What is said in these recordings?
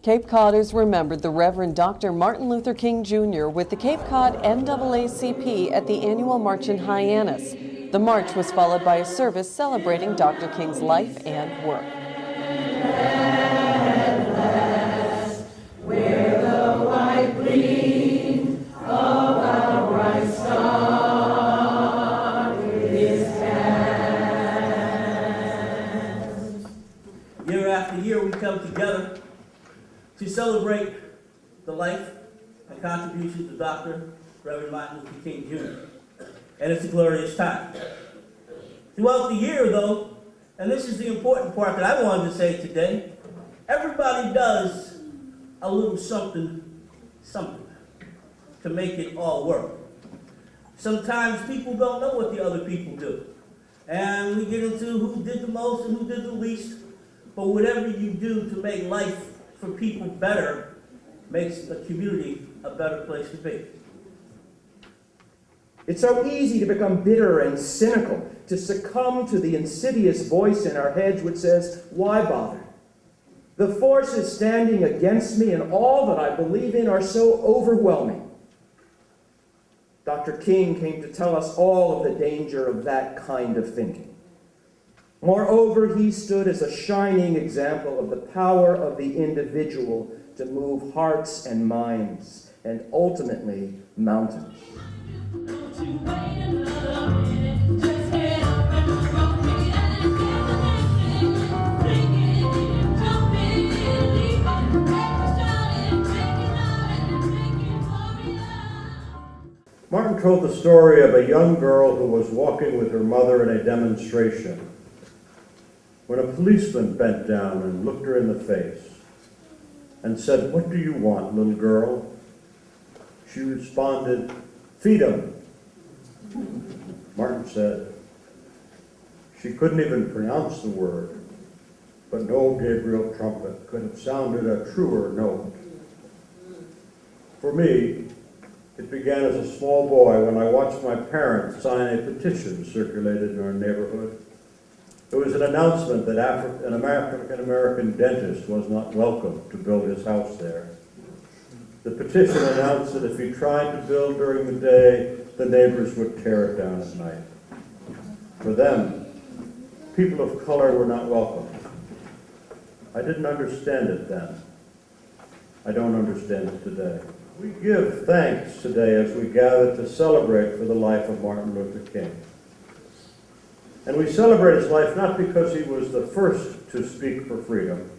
Cape Codders remembered the Reverend Dr. Martin Luther King Jr. with the Cape Cod NAACP at the annual march in Hyannis. The march was followed by a service celebrating Dr. King's life and work. Year after year we come together to celebrate the life and contributions of Dr. Reverend Martin Luther King Jr. And it's a glorious time. Throughout the year though, and this is the important part that I wanted to say today, everybody does a little something to make it all work. Sometimes people don't know what the other people do. And we get into who did the most and who did the least. But whatever you do to make life for people better makes a community a better place to be. It's so easy to become bitter and cynical, to succumb to the insidious voice in our heads which says, why bother? The forces standing against me and all that I believe in are so overwhelming. Dr. King came to tell us all of the danger of that kind of thinking. Moreover, he stood as a shining example of the power of the individual to move hearts and minds, and ultimately mountains. Martin told the story of a young girl who was walking with her mother in a demonstration when a policeman bent down and looked her in the face and said, "What do you want, little girl?" She responded, "Freedom." Martin said, she couldn't even pronounce the word, but no Gabriel trumpet could have sounded a truer note. For me, it began as a small boy when I watched my parents sign a petition circulated in our neighborhood. It was an announcement that an African-American dentist was not welcome to build his house there. The petition announced that if he tried to build during the day, the neighbors would tear it down at night. For them, people of color were not welcome. I didn't understand it then. I don't understand it today. We give thanks today as we gather to celebrate for the life of Martin Luther King. And we celebrate his life not because he was the first to speak for freedom,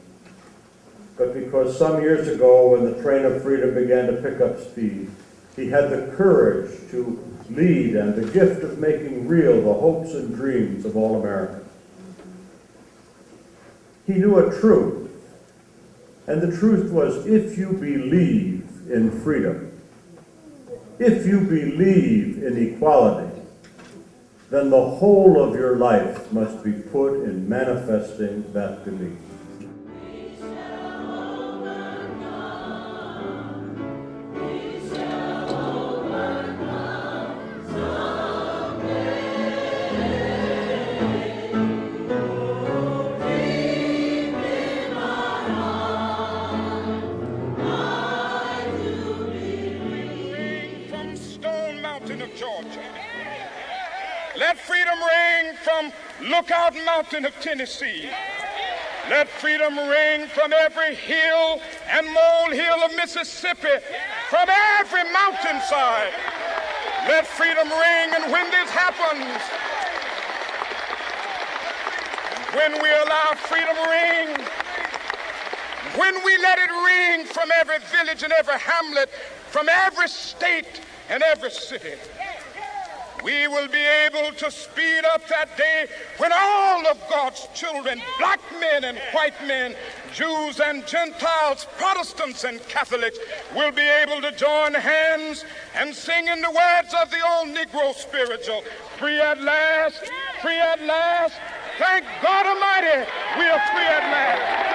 but because some years ago, when the train of freedom began to pick up speed, he had the courage to lead and the gift of making real the hopes and dreams of all Americans. He knew a truth, and the truth was, if you believe in freedom, if you believe in equality, then the whole of your life must be put in manifesting that belief. Let freedom ring from Lookout Mountain of Tennessee. Let freedom ring from every hill and molehill of Mississippi, from every mountainside. Let freedom ring, and when this happens, when we allow freedom ring, when we let it ring from every village and every hamlet, from every state and every city, we will be able to speed up that day when all of God's children, black men and white men, Jews and Gentiles, Protestants and Catholics, will be able to join hands and sing in the words of the old Negro spiritual, free at last, free at last. Thank God Almighty, we are free at last.